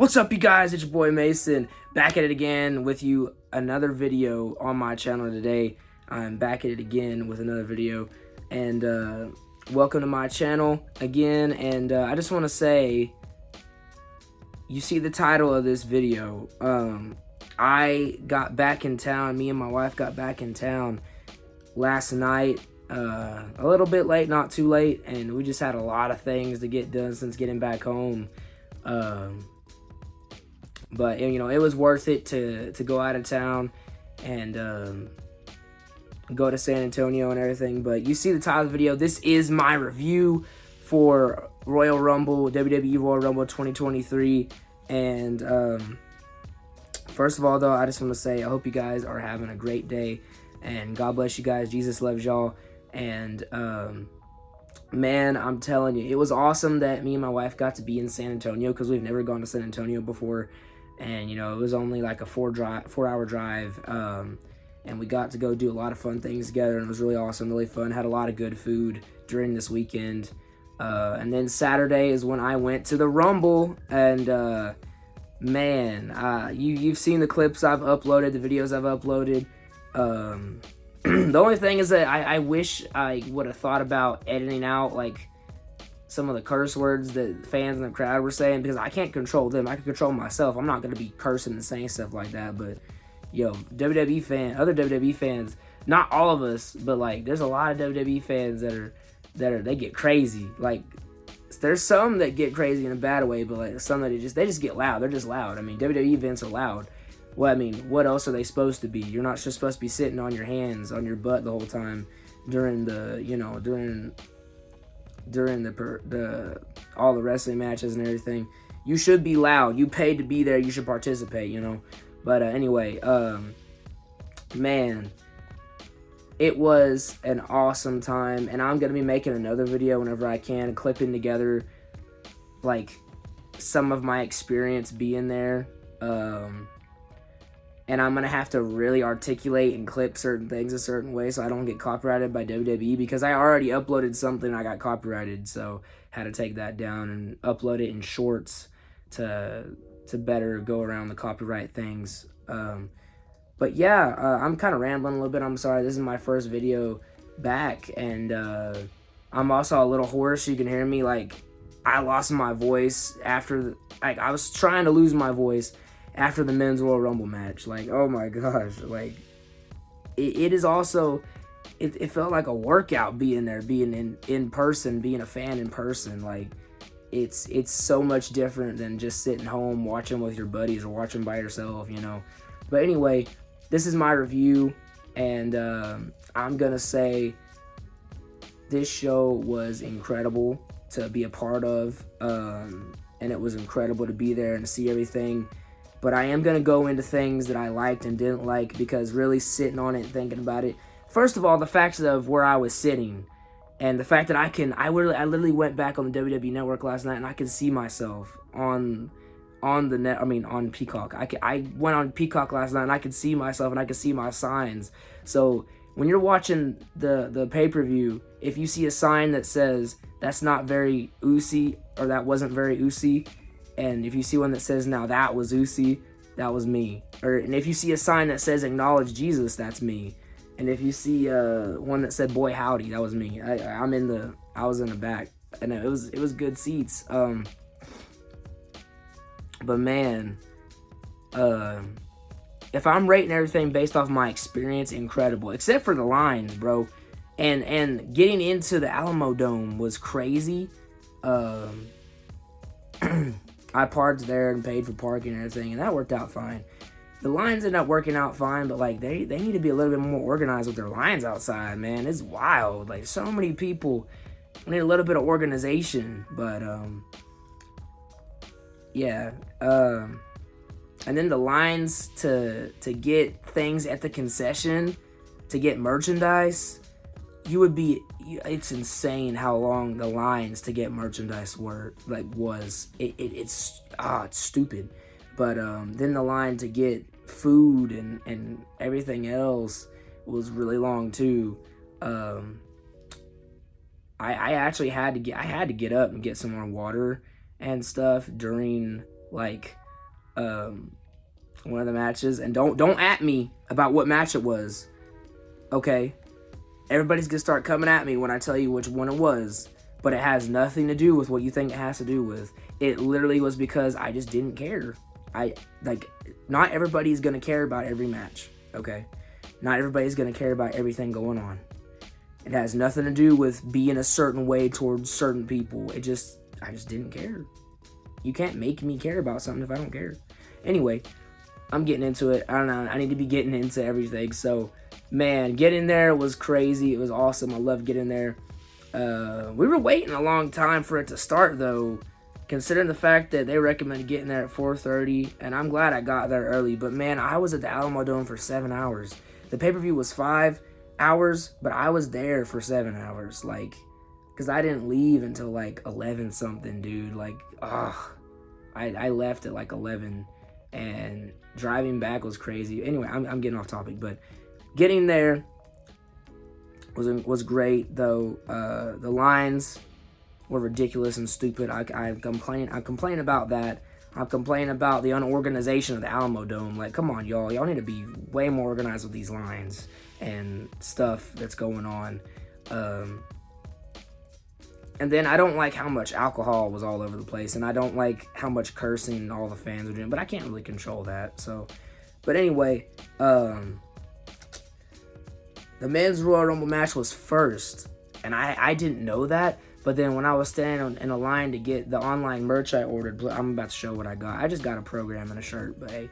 What's up, you guys? It's your boy Mason, back at it again with you another video on my channel today. I'm back at it again with another video, and welcome to my channel again. And I just want to say, you see the title of this video. I got back in town. Me and my wife got back in town last night, a little bit late, not too late, and we just had a lot of things to get done since getting back home. But you know, it was worth it to go out of town and go to San Antonio and everything. But you see the title of the video. This is my review for Royal Rumble, WWE Royal Rumble 2023. And first of all, though, I just want to say I hope you guys are having a great day, and God bless you guys. Jesus loves y'all. And man, I'm telling you, it was awesome that me and my wife got to be in San Antonio, because we've never gone to San Antonio before. And you know, it was only like a 4-hour drive, and we got to go do a lot of fun things together, and it was really awesome, really fun. Had a lot of good food during this weekend. And then Saturday is when I went to the Rumble, and man, you've seen the clips I've uploaded, the videos I've uploaded. The only thing is that I wish I would have thought about editing out like some of the curse words that fans in the crowd were saying, because I can't control them. I can control myself. I'm not going to be cursing and saying stuff like that. But yo, other WWE fans, not all of us, but like there's a lot of WWE fans they get crazy. Like there's some that get crazy in a bad way, but like some that they just get loud. They're just loud. I mean, WWE events are loud. Well, I mean, what else are they supposed to be? You're not just supposed to be sitting on your hands, on your butt the whole time during the, you know, during all the wrestling matches and everything. You should be loud. You paid to be there. You should participate, you know. But anyway, man, it was an awesome time, and I'm gonna be making another video whenever I can, clipping together like some of my experience being there. And I'm going to have to really articulate and clip certain things a certain way so I don't get copyrighted by WWE, because I already uploaded something and I got copyrighted, so had to take that down and upload it in shorts to better go around the copyright things. But yeah, I'm kind of rambling a little bit. I'm sorry. This is my first video back, and I'm also a little hoarse. You can hear me. Like, I lost my voice after, I was trying to lose my voice after the men's Royal Rumble match. Like, oh my gosh, like it is also, it felt like a workout being there, being in person, being a fan in person. Like it's so much different than just sitting home watching with your buddies or watching by yourself, you know. But anyway, this is my review, and I'm gonna say this show was incredible to be a part of, and it was incredible to be there and to see everything. But I am going to go into things that I liked and didn't like, because really sitting on it and thinking about it. First of all, the fact of where I was sitting, and the fact that I literally went back on the WWE Network last night, and I could see myself on Peacock. I went on Peacock last night, and I could see myself, and I could see my signs. So when you're watching the pay-per-view, if you see a sign that says that's not very Usi, or that wasn't very Usi, and if you see one that says, now that was Usi, that was me. And if you see a sign that says acknowledge Jesus, that's me. And if you see one that said boy howdy, that was me. I was in the back, and it was good seats. But man, if I'm rating everything based off my experience, incredible, except for the lines, bro. And getting into the Alamo Dome was crazy. I parked there and paid for parking and everything, and that worked out fine. The lines ended up working out fine, but like they need to be a little bit more organized with their lines outside, man. It's wild. Like, so many people. We need a little bit of organization. But yeah. And then the lines to get things at the concession, to get merchandise, it's insane how long the lines to get merchandise was. It's stupid. But then the line to get food and everything else was really long too. I actually had to get up and get some more water and stuff during like Um, one of the matches, and don't at me about what match it was. Okay, everybody's gonna start coming at me when I tell you which one it was, but it has nothing to do with what you think it has to do with. It literally was because I just didn't care. I like not everybody's gonna care about every match. Okay, not everybody's gonna care about everything going on. It has nothing to do with being a certain way towards certain people. I just didn't care. You can't make me care about something if I don't care. Anyway, I'm getting into it. I don't know. I need to be getting into everything. So, man, getting there was crazy. It was awesome. I loved getting there. We were waiting a long time for it to start, though, considering the fact that they recommended getting there at 4:30, and I'm glad I got there early. But, man, I was at the Alamo Dome for 7 hours. The pay-per-view was 5 hours, but I was there for 7 hours, like, because I didn't leave until, like, 11 something, dude. Like, I left at, like, 11, and driving back was crazy. Anyway, I'm getting off topic, but getting there was great, though. The lines were ridiculous and stupid. I complain about that. I complain about the unorganization of the Alamo Dome. Like, come on, y'all. Y'all need to be way more organized with these lines and stuff that's going on. And then I don't like how much alcohol was all over the place, and I don't like how much cursing all the fans were doing, but I can't really control that. So, but anyway, the men's Royal Rumble match was first, and I didn't know that. But then when I was standing in a line to get the online merch I ordered, I'm about to show what I got. I just got a program and a shirt, but hey,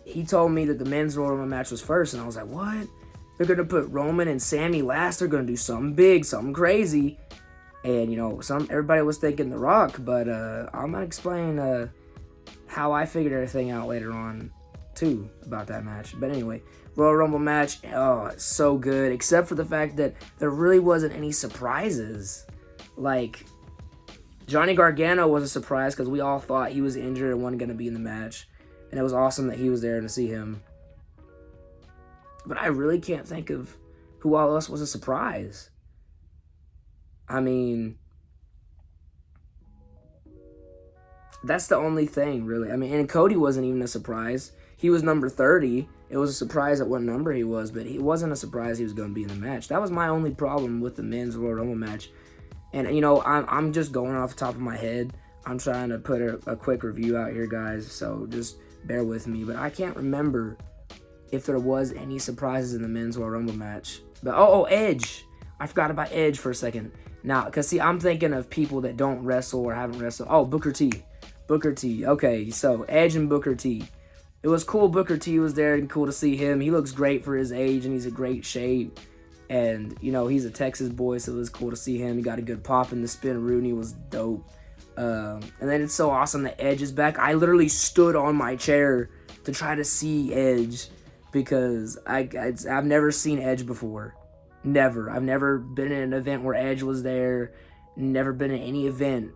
he told me that the men's Royal Rumble match was first, and I was like, what? They're going to put Roman and Sammy last. They're going to do something big, something crazy. And, you know, everybody was thinking The Rock, but I'm going to explain how I figured everything out later on, too, about that match. But anyway, Royal Rumble match, oh, it's so good, except for the fact that there really wasn't any surprises. Like, Johnny Gargano was a surprise because we all thought he was injured and wasn't going to be in the match. And it was awesome that he was there to see him. But I really can't think of who else was a surprise. I mean, that's the only thing, really. I mean, and Cody wasn't even a surprise. He was number 30. It was a surprise at what number he was, but it wasn't a surprise he was going to be in the match. That was my only problem with the men's Royal Rumble match. And, you know, I'm just going off the top of my head. I'm trying to put a quick review out here, guys, so just bear with me. But I can't remember if there was any surprises in the men's Royal Rumble match. But, Edge. I forgot about Edge for a second. Now, because, see, I'm thinking of people that don't wrestle or haven't wrestled. Oh, Booker T. Booker T. Okay, so Edge and Booker T. It was cool Booker T was there and cool to see him. He looks great for his age, and he's in great shape. And, you know, he's a Texas boy, so it was cool to see him. He got a good pop, and the spin Rooney was dope. And then it's so awesome that Edge is back. I literally stood on my chair to try to see Edge because I've never seen Edge before. Never. I've never been in an event where Edge was there. Never been in any event.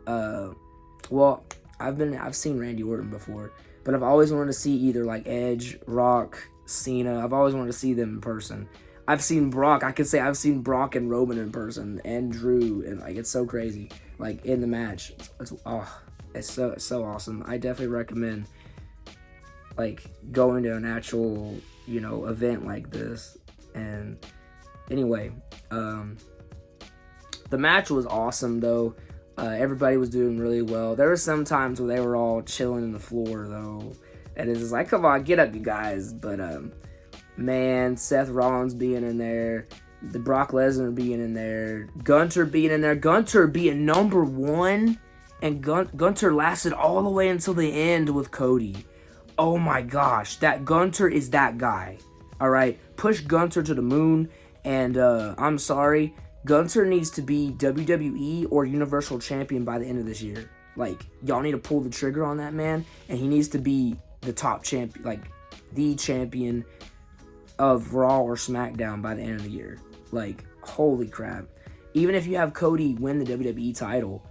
Well, I've seen Randy Orton before, but I've always wanted to see either like Edge, Rock, Cena. I've always wanted to see them in person. I've seen Brock. I could say I've seen Brock and Roman in person, and Drew, and like it's so crazy. Like in the match, it's so awesome. I definitely recommend like going to an actual, you know, event like this. And anyway, the match was awesome though. Everybody was doing really well. There were some times where they were all chilling in the floor though, and it's just like, come on, get up, you guys. But man, Seth Rollins being in there, the Brock Lesnar being in there, Gunter being in there, Gunter being number one, and Gunter lasted all the way until the end with Cody. Oh my gosh, that Gunter is that guy. All right, push Gunter to the moon, and I'm sorry, Gunter needs to be WWE or Universal Champion by the end of this year. Like, y'all need to pull the trigger on that man, and he needs to be the top champion, like the champion of Raw or SmackDown by the end of the year. Like, holy crap. Even if you have Cody win the WWE title,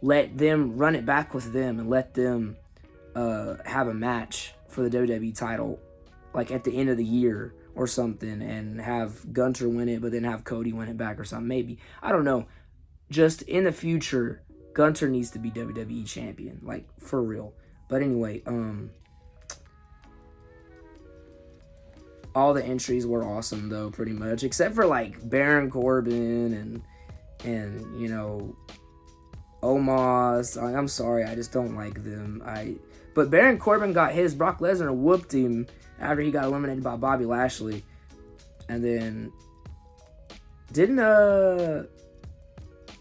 let them run it back with them and let them have a match for the WWE title, like at the end of the year or something, and have Gunter win it, but then have Cody win it back or something. Maybe. I don't know. Just in the future, Gunter needs to be WWE champion. Like, for real. But anyway, all the entries were awesome though, pretty much, except for like Baron Corbin and Omos. I'm sorry, I just don't like them. But Baron Corbin got his. Brock Lesnar whooped him after he got eliminated by Bobby Lashley, and then didn't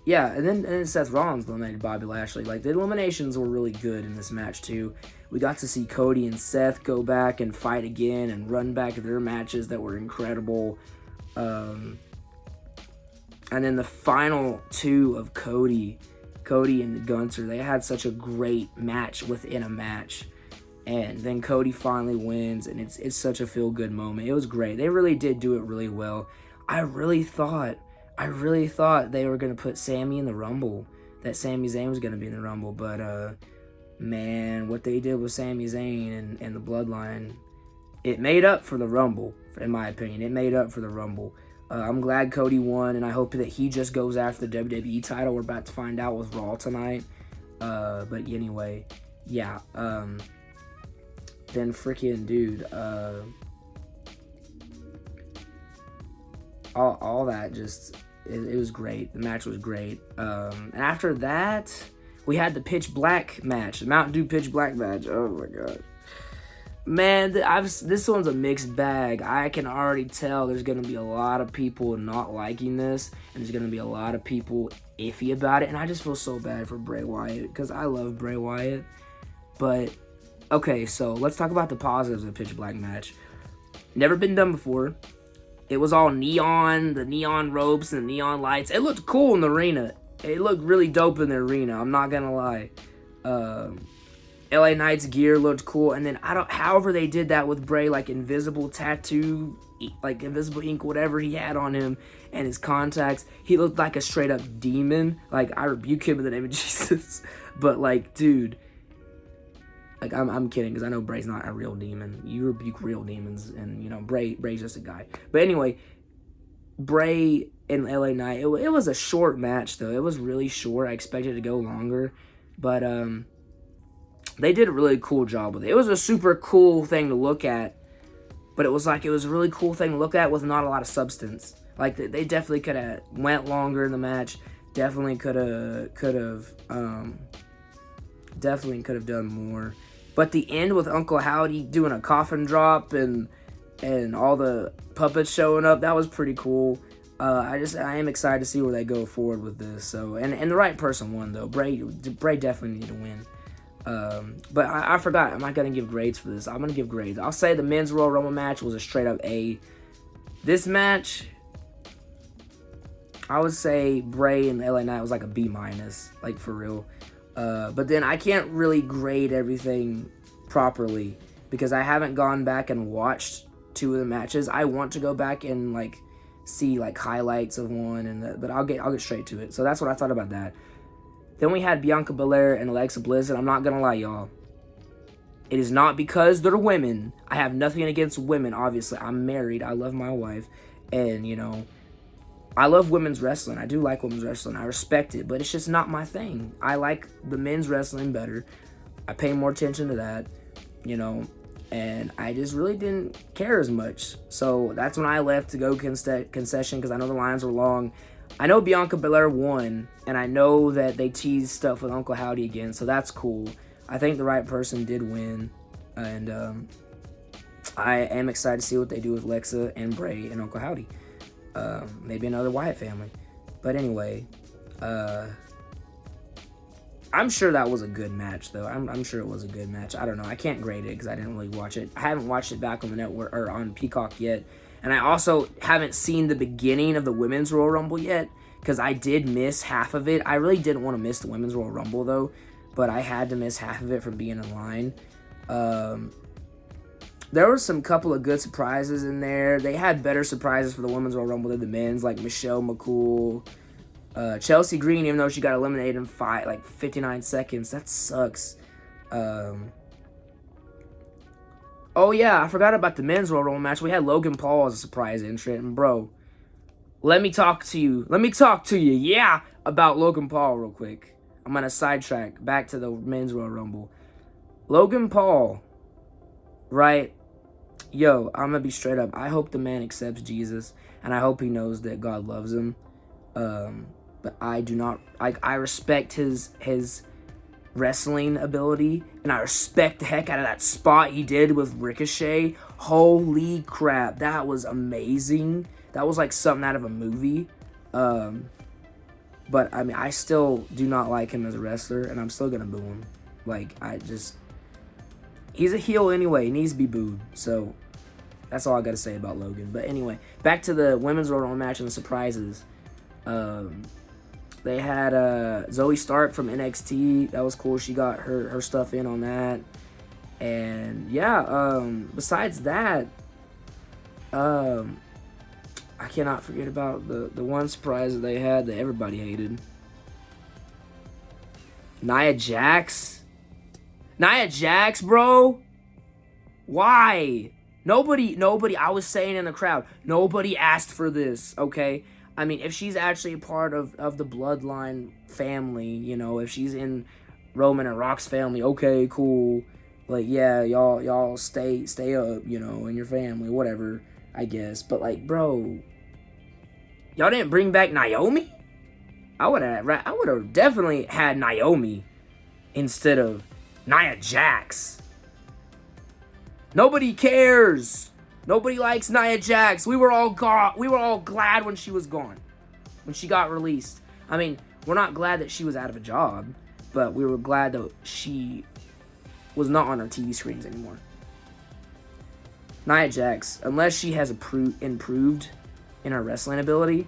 yeah, and then Seth Rollins eliminated Bobby Lashley. Like, the eliminations were really good in this match too. We got to see Cody and Seth go back and fight again and run back their matches that were incredible. And then the final two of Cody and Gunther, they had such a great match within a match. And then Cody finally wins, and it's such a feel-good moment. It was great. They really did do it really well. I really thought they were going to put Sammy in the Rumble, that Sami Zayn was going to be in the Rumble, but man, what they did with Sami Zayn and the Bloodline, it made up for the Rumble, in my opinion. It made up for the Rumble. I'm glad Cody won, and I hope that he just goes after the WWE title. We're about to find out with Raw tonight. But anyway, yeah. Then freaking dude, all that just it was great. The match was great. And after that, we had the Pitch Black match, the Mountain Dew Pitch Black match. Oh my god. Man, this one's a mixed bag. I can already tell there's going to be a lot of people not liking this, and there's going to be a lot of people iffy about it, and I just feel so bad for Bray Wyatt, because I love Bray Wyatt. But, okay, so let's talk about the positives of the Pitch Black match. Never been done before. It was all neon, the neon ropes and the neon lights. It looked cool in the arena. It looked really dope in the arena, I'm not going to lie. LA Knight's gear looked cool, and then however they did that with Bray, like invisible tattoo, like invisible ink, whatever he had on him, and his contacts, he looked like a straight up demon. Like, I rebuke him in the name of Jesus. But like, dude, like I'm kidding, because I know Bray's not a real demon. You rebuke real demons, and Bray's just a guy. But anyway, Bray and LA Knight, it was a short match though. It was really short. I expected it to go longer, but they did a really cool job with it. It was a super cool thing to look at, but it was a really cool thing to look at with not a lot of substance. Like, they definitely could have went longer in the match. Definitely could have done more. But the end with Uncle Howdy doing a coffin drop and all the puppets showing up, that was pretty cool. I am excited to see where they go forward with this. So and the right person won though. Bray definitely needed to win. But I forgot, am I going to give grades for this? I'm going to give grades. I'll say the men's Royal Rumble match was a straight up A. This match, I would say Bray and LA Knight was like a B-, like for real. But then I can't really grade everything properly because I haven't gone back and watched two of the matches. I want to go back and like see like highlights of one, but I'll get straight to it. So that's what I thought about that. Then we had Bianca Belair and Alexa Bliss, and I'm not going to lie, y'all. It is not because they're women. I have nothing against women, obviously. I'm married. I love my wife. And, I love women's wrestling. I do like women's wrestling. I respect it, but it's just not my thing. I like the men's wrestling better. I pay more attention to that, and I just really didn't care as much. So that's when I left to go concession because I know the lines were long. I know Bianca Belair won, and I know that they teased stuff with Uncle Howdy again, so that's cool. I think the right person did win, and I am excited to see what they do with Lexa and Bray and Uncle Howdy. Maybe another Wyatt family. But anyway, I'm sure that was a good match, though. I'm sure it was a good match. I don't know. I can't grade it because I didn't really watch it. I haven't watched it back on the network or on Peacock yet. And I also haven't seen the beginning of the Women's Royal Rumble yet because I did miss half of it. I really didn't want to miss the Women's Royal Rumble, though, but I had to miss half of it from being in line. There were some couple of good surprises in there. They had better surprises for the Women's Royal Rumble than the men's, like Michelle McCool, Chelsea Green, even though she got eliminated in 59 seconds. That sucks. Oh, yeah, I forgot about the men's Royal Rumble match. We had Logan Paul as a surprise entrant. And, bro, let me talk to you, about Logan Paul real quick. I'm going to sidetrack back to the men's Royal Rumble. Logan Paul, right? Yo, I'm gonna be straight up. I hope the man accepts Jesus, and I hope he knows that God loves him. But I do not. I respect his wrestling ability, and I respect the heck out of that spot he did with Ricochet. Holy crap, that was amazing. That was like something out of a movie. Um, but I mean, I still do not like him as a wrestler, and I'm still gonna boo him. Like, he's a heel anyway. He needs to be booed. So that's all I gotta say about Logan. But anyway, back to the women's Royal Rumble match and the surprises. Um, they had Zoe Stark from NXT. That was cool. She got her stuff in on that. And yeah, besides that, I cannot forget about the one surprise that they had that everybody hated. Nia Jax. Nia Jax, bro. Why? Nobody, I was saying in the crowd, nobody asked for this, okay? I mean, if she's actually a part of the bloodline family, you know, if she's in Roman and Rock's family, okay, cool. Like, yeah, y'all stay up, you know, in your family, whatever, I guess. But like, bro, y'all didn't bring back Naomi? I would have definitely had Naomi instead of Nia Jax. Nobody cares. Nobody likes Nia Jax. We were all glad when she was gone, when she got released. I mean, we're not glad that she was out of a job, but we were glad that she was not on our TV screens anymore. Nia Jax, unless she has improved in her wrestling ability,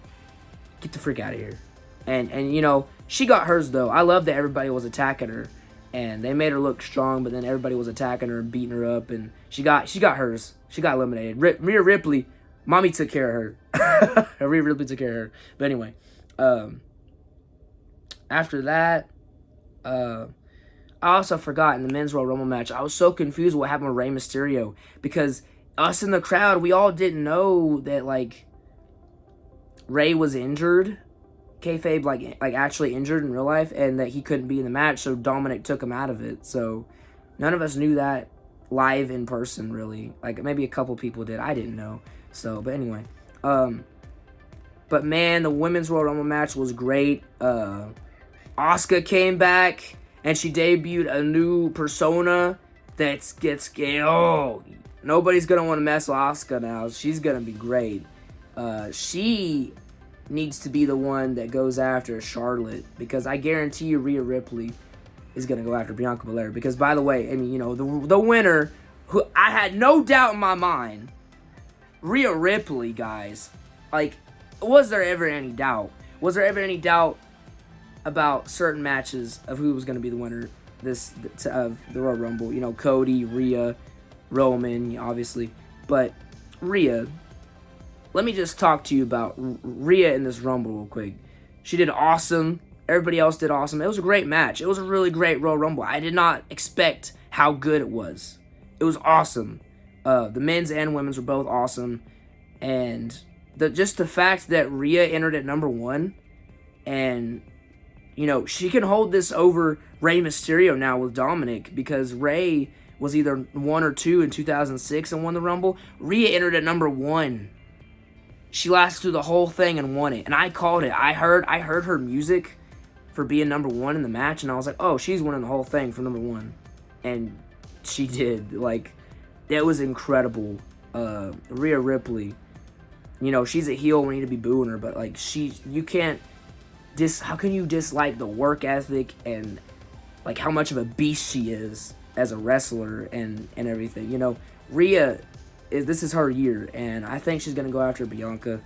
get the freak out of here. And you know, she got hers though. I love that everybody was attacking her, and they made her look strong, but then everybody was attacking her and beating her up, and she got hers. She got eliminated. Rhea Ripley, mommy took care of her. Rhea Ripley took care of her. But anyway, after that, I also forgot in the men's Royal Rumble match, I was so confused what happened with Rey Mysterio, because us in the crowd, we all didn't know that like Rey was injured, kayfabe, like actually injured in real life, and that he couldn't be in the match, so Dominic took him out of it. So none of us knew that live in person, really. Like, maybe a couple people did. I didn't know. So, but anyway. But man, the women's Royal Rumble match was great. Asuka came back, and she debuted a new persona that gets... Oh, nobody's going to want to mess with Asuka now. She's going to be great. She needs to be the one that goes after Charlotte, because I guarantee you Rhea Ripley is going to go after Bianca Belair. Because, by the way, I mean, you know, the winner, who I had no doubt in my mind, Rhea Ripley, guys. Like, was there ever any doubt? Was there ever any doubt about certain matches of who was going to be the winner of the Royal Rumble? You know, Cody, Rhea, Roman, obviously. But Rhea, let me just talk to you about Rhea in this Rumble real quick. She did awesome. Everybody else did awesome. It was a great match. It was a really great Royal Rumble. I did not expect how good it was. It was awesome. The men's and women's were both awesome. And just the fact that Rhea entered at number 1, and, you know, she can hold this over Rey Mysterio now with Dominic, because Rey was either 1 or 2 in 2006 and won the Rumble. Rhea entered at number 1. She lasted through the whole thing and won it. And I called it. I heard her music for being number 1 in the match, and I was like, oh, she's winning the whole thing for number 1. And she did. Like, that was incredible. Rhea Ripley, you know, she's a heel. We need to be booing her, but like, you can't how can you dislike the work ethic and like how much of a beast she is as a wrestler and everything? You know, Rhea, this is her year, and I think she's gonna go after Bianca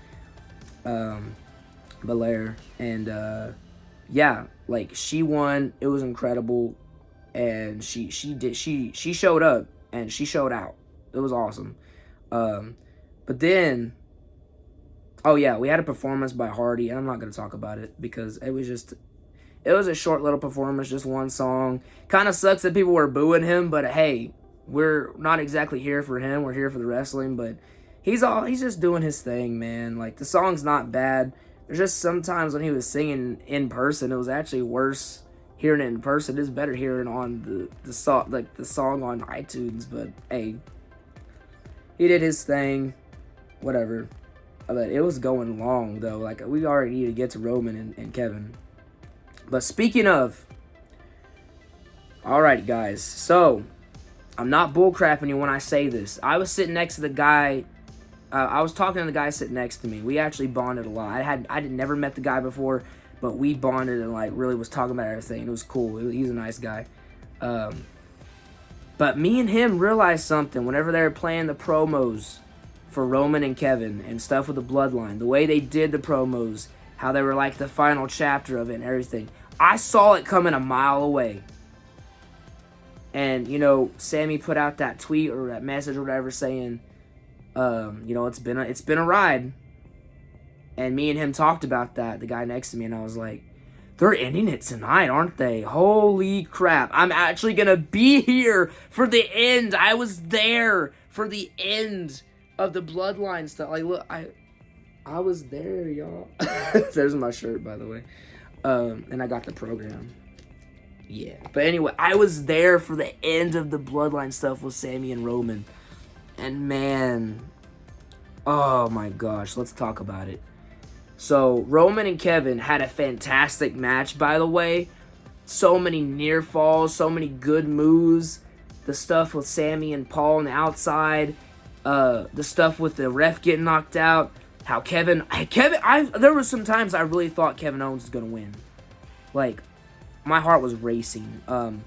Belair. And yeah, like, she won. It was incredible, and she showed up and she showed out. It was awesome. But then, oh yeah, we had a performance by Hardy, and I'm not gonna talk about it because it was a short little performance, just one song. Kind of sucks that people were booing him, but hey, we're not exactly here for him. We're here for the wrestling, but he's just doing his thing, man. Like, the song's not bad. There's just sometimes when he was singing in person, it was actually worse hearing it in person. It's better hearing on the song, like the song on iTunes. But hey, he did his thing, whatever. But it was going long though. Like we already need to get to Roman and Kevin. But speaking of, alright guys, so I'm not bullcrapping you when I say this. I was sitting next to the guy. I was talking to the guy sitting next to me. We actually bonded a lot. I never met the guy before, but we bonded and like really was talking about everything. It was cool. He's a nice guy. But me and him realized something whenever they were playing the promos for Roman and Kevin and stuff with the bloodline. The way they did the promos, how they were like the final chapter of it and everything. I saw it coming a mile away. And, you know, Sammy put out that tweet or that message or whatever saying, you know, it's been a ride. And me and him talked about that, the guy next to me, and I was like, they're ending it tonight, aren't they? Holy crap. I'm actually going to be here for the end. I was there for the end of the bloodline stuff. Like, look, I was there, y'all. There's my shirt, by the way. And I got the program. Yeah. But anyway, I was there for the end of the bloodline stuff with Sammy and Roman. And man, oh my gosh, let's talk about it. So, Roman and Kevin had a fantastic match, by the way. So many near falls, so many good moves. The stuff with Sammy and Paul on the outside. The stuff with the ref getting knocked out. How there were some times I really thought Kevin Owens was going to win. Like, my heart was racing. And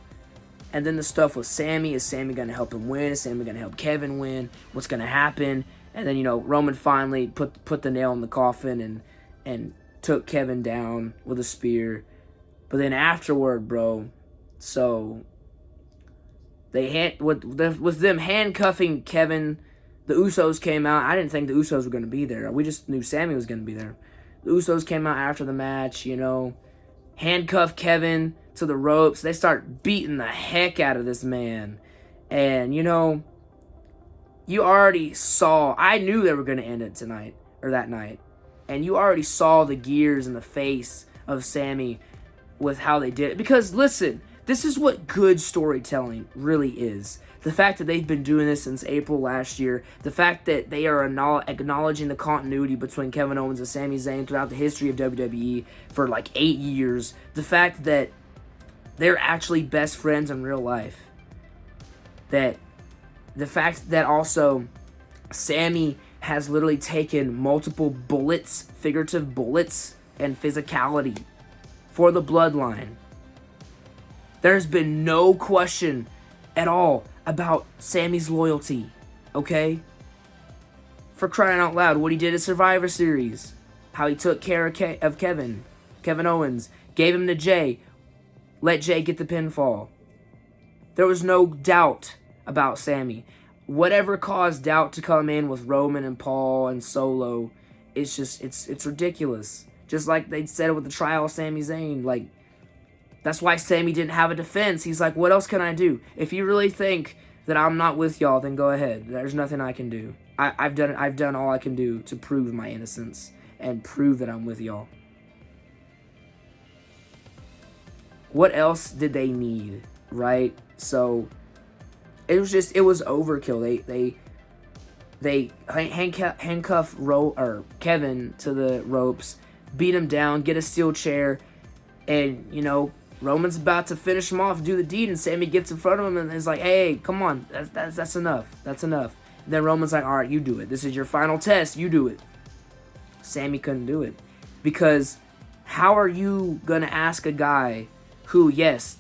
then the stuff with Sammy. Is Sammy going to help him win? Is Sammy going to help Kevin win? What's going to happen? And then, you know, Roman finally put the nail in the coffin and took Kevin down with a spear. But then afterward, bro, so with them handcuffing Kevin, the Usos came out. I didn't think the Usos were going to be there. We just knew Sammy was going to be there. The Usos came out after the match, you know, handcuffed Kevin to the ropes. They start beating the heck out of this man. And, you know, you already saw, I knew they were going to end it tonight, or that night. And you already saw the gears in the face of Sammy with how they did it. Because, listen, this is what good storytelling really is. The fact that they've been doing this since April last year. The fact that they are acknowledging the continuity between Kevin Owens and Sami Zayn throughout the history of WWE for like 8 years. The fact that they're actually best friends in real life. The fact that also Sammy has literally taken multiple bullets, figurative bullets, and physicality for the bloodline. There's been no question at all about Sammy's loyalty, okay? For crying out loud, what he did at Survivor Series, how he took care of Kevin Owens, gave him to Jay, let Jay get the pinfall. There was no doubt about Sammy. Whatever caused doubt to come in with Roman and Paul and Solo, it's just, it's ridiculous. Just like they said it with the trial of Sami Zayn. Like, that's why Sammy didn't have a defense. He's like, what else can I do? If you really think that I'm not with y'all, then go ahead. There's nothing I can do. I've done all I can do to prove my innocence and prove that I'm with y'all. What else did they need, right? So it was overkill. They handcuff Kevin to the ropes, beat him down, get a steel chair, and, you know, Roman's about to finish him off, do the deed, and Sammy gets in front of him and is like, hey, come on, that's enough. That's enough. And then Roman's like, all right, you do it. This is your final test. You do it. Sammy couldn't do it. Because how are you going to ask a guy who, yes,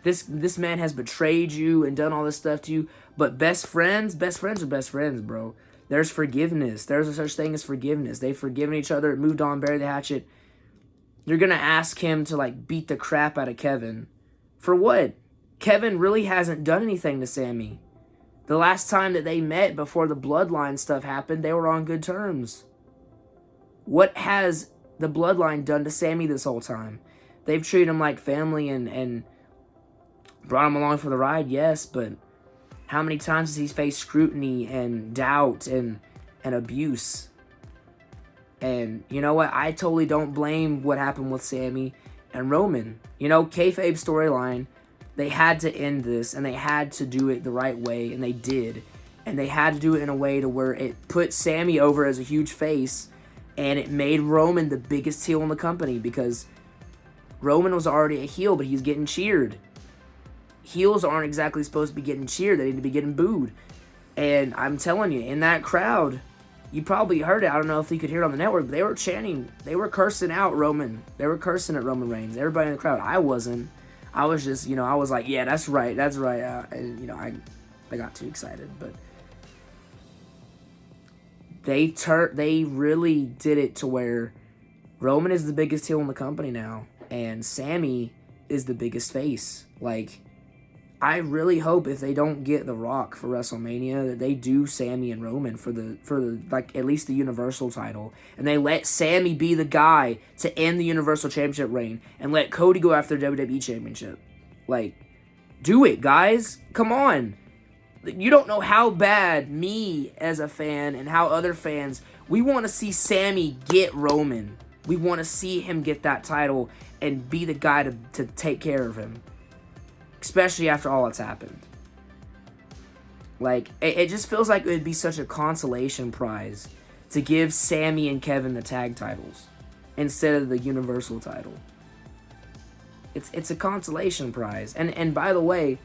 this man has betrayed you and done all this stuff to you, but best friends are best friends, bro. There's forgiveness. There's a such thing as forgiveness. They've forgiven each other, moved on, buried the hatchet. You're going to ask him to, like, beat the crap out of Kevin. For what? Kevin really hasn't done anything to Sammy. The last time that they met before the bloodline stuff happened, they were on good terms. What has the bloodline done to Sammy this whole time? They've treated him like family and brought him along for the ride, yes, but how many times has he faced scrutiny and doubt and abuse? And you know what? I totally don't blame what happened with Sammy. and Roman. You know, kayfabe storyline. They had to end this, and they had to do it the right way, and they did. And they had to do it in a way to where it put Sammy over as a huge face, and it made Roman the biggest heel in the company, because Roman was already a heel, but he's getting cheered. Heels aren't exactly supposed to be getting cheered. They need to be getting booed. And I'm telling you, in that crowd, you probably heard it. I don't know if you could hear it on the network, but they were chanting. They were cursing out Roman. They were cursing at Roman Reigns. Everybody in the crowd. I wasn't. I was just, I was like, yeah, that's right. That's right. And, I got too excited. But they really did it to where Roman is the biggest heel in the company now. And Sammy is the biggest face. Like, I really hope if they don't get The Rock for WrestleMania that they do Sammy and Roman for the like at least the Universal title, and they let Sammy be the guy to end the Universal Championship reign and let Cody go after the WWE Championship. Like, do it, guys. Come on. You don't know how bad me as a fan and how other fans, we want to see Sammy get Roman. We want to see him get that title and be the guy to take care of him. Especially after all that's happened. Like, it just feels like it would be such a consolation prize to give Sammy and Kevin the tag titles instead of the Universal title. It's a consolation prize. And by the way,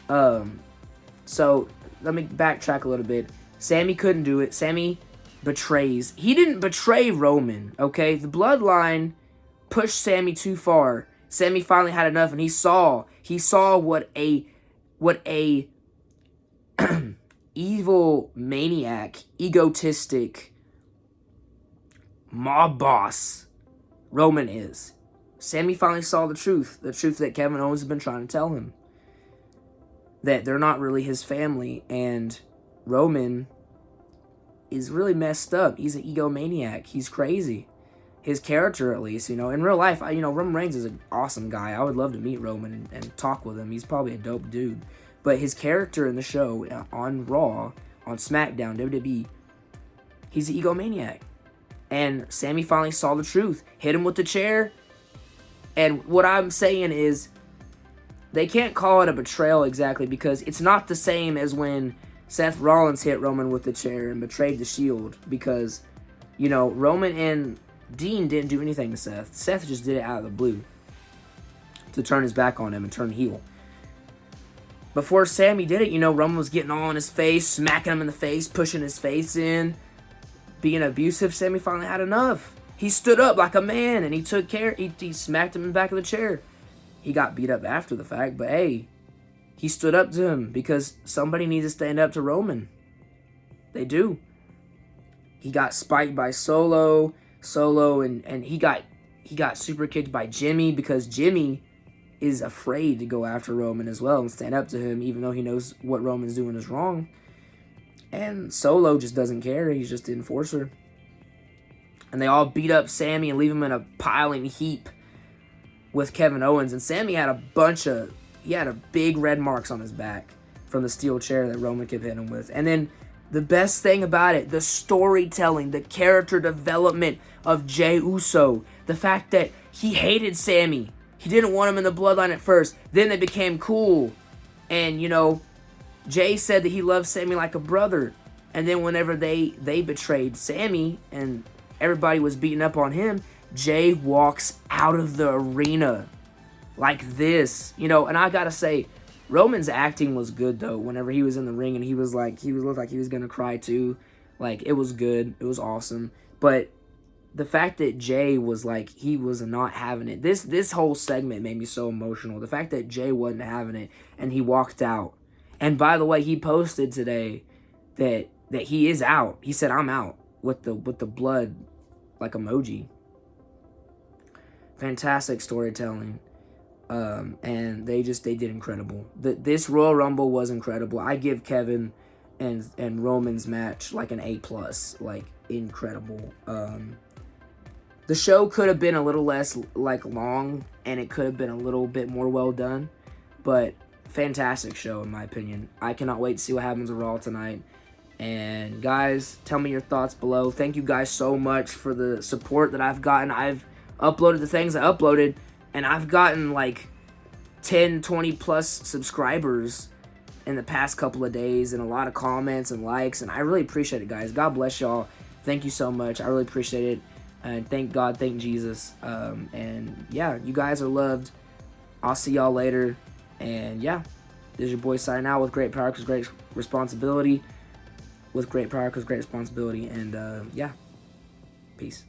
so let me backtrack a little bit. Sammy couldn't do it. Sammy betrays. He didn't betray Roman, okay? The bloodline pushed Sammy too far. Sammy finally had enough, and he saw what a evil maniac, egotistic mob boss Roman is. Sammy finally saw the truth that Kevin Owens has been trying to tell him, that they're not really his family, and Roman is really messed up. He's an egomaniac. He's crazy. His character, at least, in real life, Roman Reigns is an awesome guy. I would love to meet Roman and talk with him. He's probably a dope dude. But his character in the show, on Raw, on SmackDown, WWE, he's an egomaniac. And Sammy finally saw the truth, hit him with the chair. And what I'm saying is, they can't call it a betrayal exactly, because it's not the same as when Seth Rollins hit Roman with the chair and betrayed the Shield, because, Roman and Dean didn't do anything to Seth. Seth just did it out of the blue to turn his back on him and turn heel. Before Sammy did it, Roman was getting all in his face, smacking him in the face, pushing his face in, being abusive. Sammy finally had enough. He stood up like a man, and he took care. He smacked him in the back of the chair. He got beat up after the fact, but hey, he stood up to him, because somebody needs to stand up to Roman. They do. He got spiked by Solo, and he got super kicked by Jimmy, because Jimmy is afraid to go after Roman as well and stand up to him, even though he knows what Roman's doing is wrong. And Solo just doesn't care. He's just the enforcer. And they all beat up Sammy and leave him in a piling heap with Kevin Owens. And Sammy had a big red marks on his back from the steel chair that Roman kept hitting him with. And then the best thing about it, the storytelling, the character development of Jey Uso. The fact that he hated Sammy. He didn't want him in the bloodline at first. Then they became cool. And, Jey said that he loved Sammy like a brother. And then whenever they betrayed Sammy and everybody was beating up on him, Jey walks out of the arena like this. And I gotta say, Roman's acting was good, though, whenever he was in the ring, and he looked like he was going to cry, too. Like, it was good. It was awesome. But the fact that Jey was, he was not having it. This whole segment made me so emotional. The fact that Jey wasn't having it, and he walked out. And, by the way, he posted today that he is out. He said, "I'm out," with the blood, emoji. Fantastic storytelling. And they did incredible. This Royal Rumble was incredible. I give Kevin and Roman's match an A+. Incredible. The show could have been a little less long, and it could have been a little bit more well done, but fantastic show in my opinion. I cannot wait to see what happens with Raw tonight. And guys, tell me your thoughts below. Thank you guys so much for the support that I've gotten. I've uploaded the things I uploaded, and I've gotten like 10, 20 plus subscribers in the past couple of days, and a lot of comments and likes, and I really appreciate it, guys. God bless y'all. Thank you so much. I really appreciate it, and thank God, thank Jesus. And yeah, you guys are loved. I'll see y'all later, and yeah, this is your boy signing out. With great power comes great responsibility. With great power comes great responsibility, and yeah, peace.